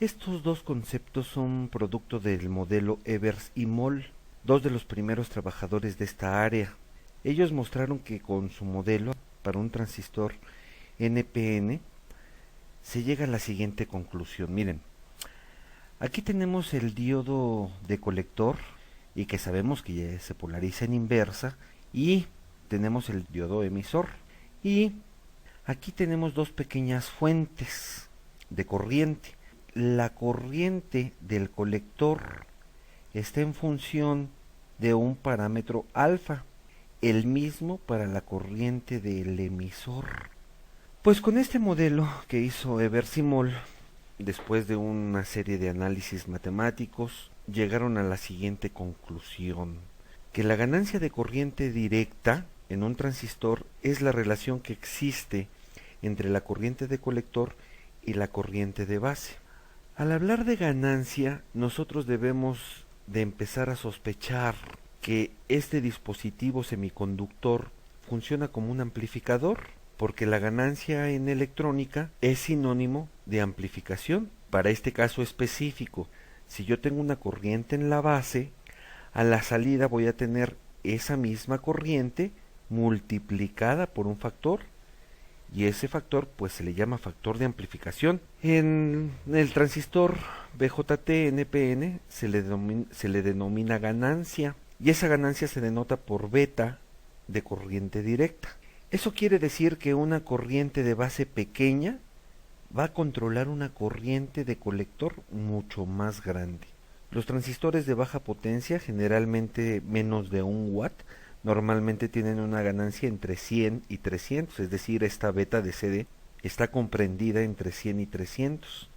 Estos dos conceptos son producto del modelo Evers y Moll, dos de los primeros trabajadores de esta área. Ellos mostraron que con su modelo para un transistor NPN se llega a la siguiente conclusión. Miren, aquí tenemos el diodo de colector y que sabemos que ya se polariza en inversa, y tenemos el diodo emisor, y aquí tenemos dos pequeñas fuentes de corriente. La corriente del colector está en función de un parámetro alfa, el mismo para la corriente del emisor. Pues con este modelo que hizo Evers y Moll, después de una serie de análisis matemáticos, llegaron a la siguiente conclusión: que la ganancia de corriente directa en un transistor es la relación que existe entre la corriente de colector y la corriente de base. Al hablar de ganancia, nosotros debemos de empezar a sospechar que este dispositivo semiconductor funciona como un amplificador, porque la ganancia en electrónica es sinónimo de amplificación. Para este caso específico, si yo tengo una corriente en la base, a la salida voy a tener esa misma corriente multiplicada por un factor, y ese factor pues se le llama factor de amplificación. En el transistor BJT-NPN se le denomina ganancia, y esa ganancia se denota por beta de corriente directa. Eso quiere decir que una corriente de base pequeña va a controlar una corriente de colector mucho más grande. Los transistores de baja potencia, generalmente menos de 1 watt, normalmente tienen una ganancia entre 100 y 300, es decir, esta beta de CD está comprendida entre 100 y 300.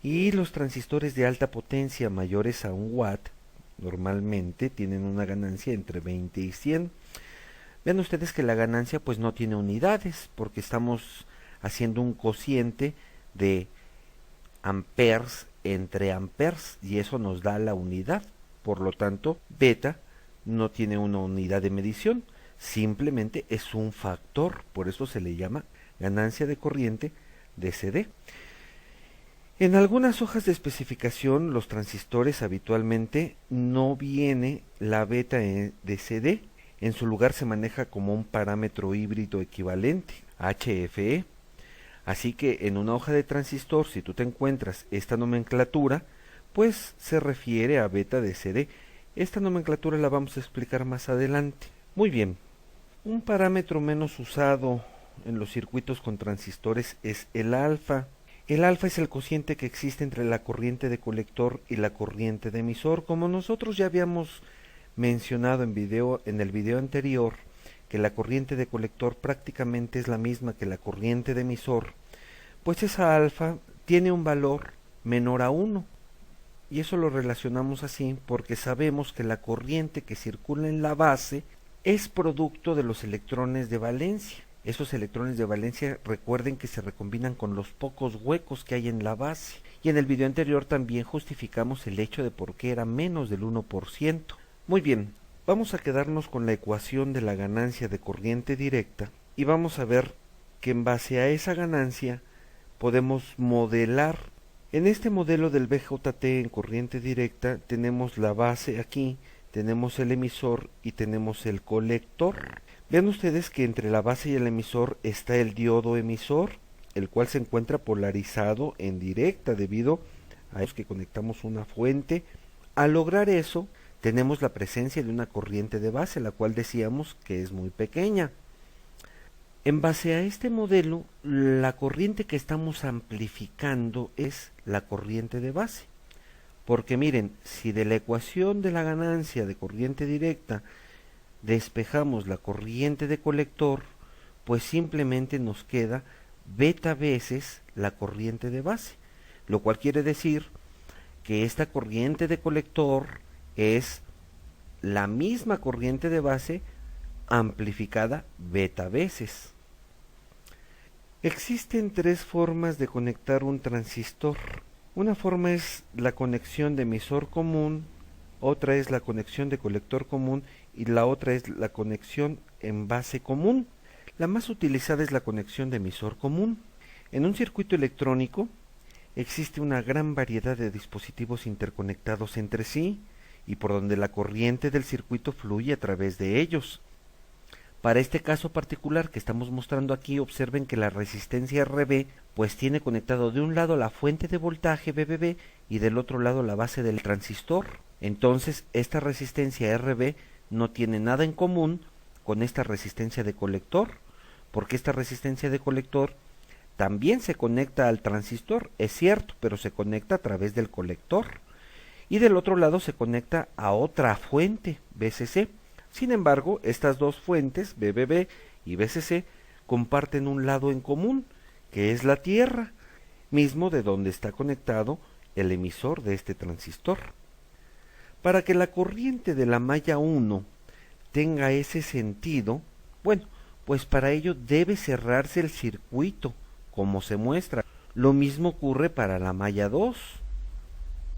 Y los transistores de alta potencia mayores a 1 watt normalmente tienen una ganancia entre 20 y 100. Vean ustedes que la ganancia pues no tiene unidades, porque estamos haciendo un cociente de amperes entre amperes, y eso nos da la unidad. Por lo tanto, beta no tiene una unidad de medición, simplemente es un factor, por eso se le llama ganancia de corriente de CD. En algunas hojas de especificación, los transistores habitualmente no viene la beta de CD, en su lugar se maneja como un parámetro híbrido equivalente, HFE. Así que en una hoja de transistor, si tú te encuentras esta nomenclatura, pues se refiere a beta de CD. Esta nomenclatura la vamos a explicar más adelante. Muy bien, un parámetro menos usado en los circuitos con transistores es el alfa. El alfa es el cociente que existe entre la corriente de colector y la corriente de emisor. Como nosotros ya habíamos mencionado en el video anterior, que la corriente de colector prácticamente es la misma que la corriente de emisor, pues esa alfa tiene un valor menor a 1. Y eso lo relacionamos así porque sabemos que la corriente que circula en la base es producto de los electrones de valencia. Esos electrones de valencia, recuerden que se recombinan con los pocos huecos que hay en la base. Y en el video anterior también justificamos el hecho de por qué era menos del 1%. Muy bien, vamos a quedarnos con la ecuación de la ganancia de corriente directa y vamos a ver que en base a esa ganancia podemos modelar. En este modelo del BJT en corriente directa tenemos la base aquí, tenemos el emisor y tenemos el colector. Vean ustedes que entre la base y el emisor está el diodo emisor, el cual se encuentra polarizado en directa debido a que conectamos una fuente. Al lograr eso, tenemos la presencia de una corriente de base, la cual decíamos que es muy pequeña. En base a este modelo, la corriente que estamos amplificando es la corriente de base. Porque miren, si de la ecuación de la ganancia de corriente directa despejamos la corriente de colector, pues simplemente nos queda beta veces la corriente de base, lo cual quiere decir que esta corriente de colector es la misma corriente de base amplificada beta veces. Existen 3 formas de conectar un transistor. Una forma es la conexión de emisor común, otra es la conexión de colector común y la otra es la conexión en base común. La más utilizada es la conexión de emisor común. En un circuito electrónico, existe una gran variedad de dispositivos interconectados entre sí y por donde la corriente del circuito fluye a través de ellos. Para este caso particular que estamos mostrando aquí, observen que la resistencia RB pues tiene conectado de un lado la fuente de voltaje VBB y del otro lado la base del transistor. Entonces esta resistencia RB no tiene nada en común con esta resistencia de colector, porque esta resistencia de colector también se conecta al transistor, es cierto, pero se conecta a través del colector. Y del otro lado se conecta a otra fuente, VCC. Sin embargo, estas dos fuentes, VBB y VCC, comparten un lado en común, que es la tierra, mismo de donde está conectado el emisor de este transistor. Para que la corriente de la malla 1 tenga ese sentido, bueno, pues para ello debe cerrarse el circuito, como se muestra. Lo mismo ocurre para la malla 2.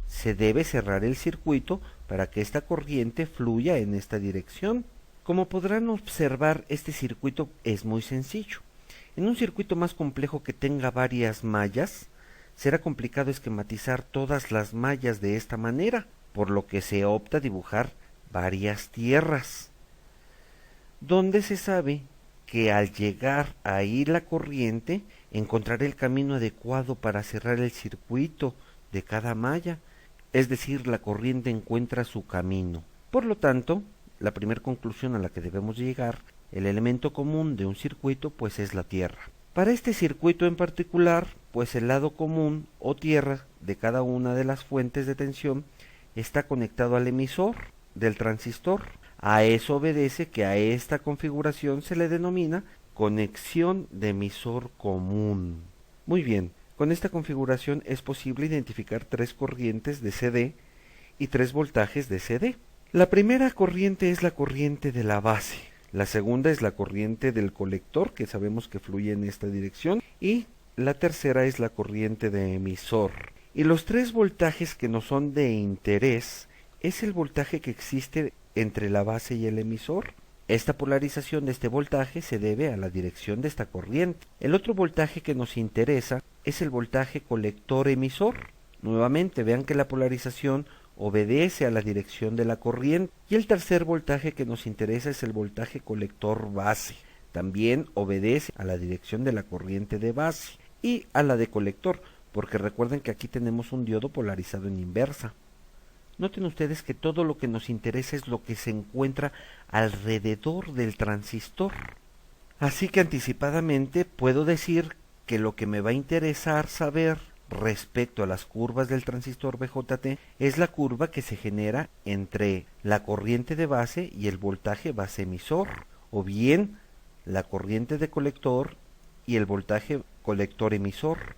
Se debe cerrar el circuito para que esta corriente fluya en esta dirección. Como podrán observar, este circuito es muy sencillo. En un circuito más complejo que tenga varias mallas, será complicado esquematizar todas las mallas de esta manera, por lo que se opta a dibujar varias tierras, donde se sabe que al llegar ahí la corriente encontrará el camino adecuado para cerrar el circuito de cada malla, es decir, la corriente encuentra su camino. Por lo tanto, la primera conclusión a la que debemos llegar, el elemento común de un circuito pues es la tierra. Para este circuito en particular, pues el lado común o tierra de cada una de las fuentes de tensión está conectado al emisor del transistor. A eso obedece que a esta configuración se le denomina conexión de emisor común. Muy bien, con esta configuración es posible identificar tres corrientes de CD y tres voltajes de CD. La primera corriente es la corriente de la base, la segunda es la corriente del colector, que sabemos que fluye en esta dirección, y la tercera es la corriente de emisor. Y los tres voltajes que nos son de interés es el voltaje que existe entre la base y el emisor. Esta polarización de este voltaje se debe a la dirección de esta corriente. El otro voltaje que nos interesa es el voltaje colector-emisor. Nuevamente vean que la polarización obedece a la dirección de la corriente. Y el tercer voltaje que nos interesa es el voltaje colector-base. También obedece a la dirección de la corriente de base y a la de colector, porque recuerden que aquí tenemos un diodo polarizado en inversa. Noten ustedes que todo lo que nos interesa es lo que se encuentra alrededor del transistor. Así que anticipadamente puedo decir que lo que me va a interesar saber respecto a las curvas del transistor BJT es la curva que se genera entre la corriente de base y el voltaje base emisor, o bien la corriente de colector y el voltaje colector emisor.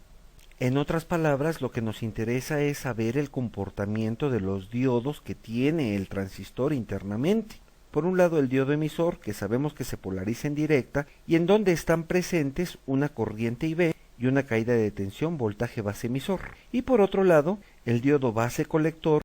En otras palabras, lo que nos interesa es saber el comportamiento de los diodos que tiene el transistor internamente. Por un lado, el diodo emisor, que sabemos que se polariza en directa y en donde están presentes una corriente IB y una caída de tensión voltaje base emisor. Y por otro lado, el diodo base colector,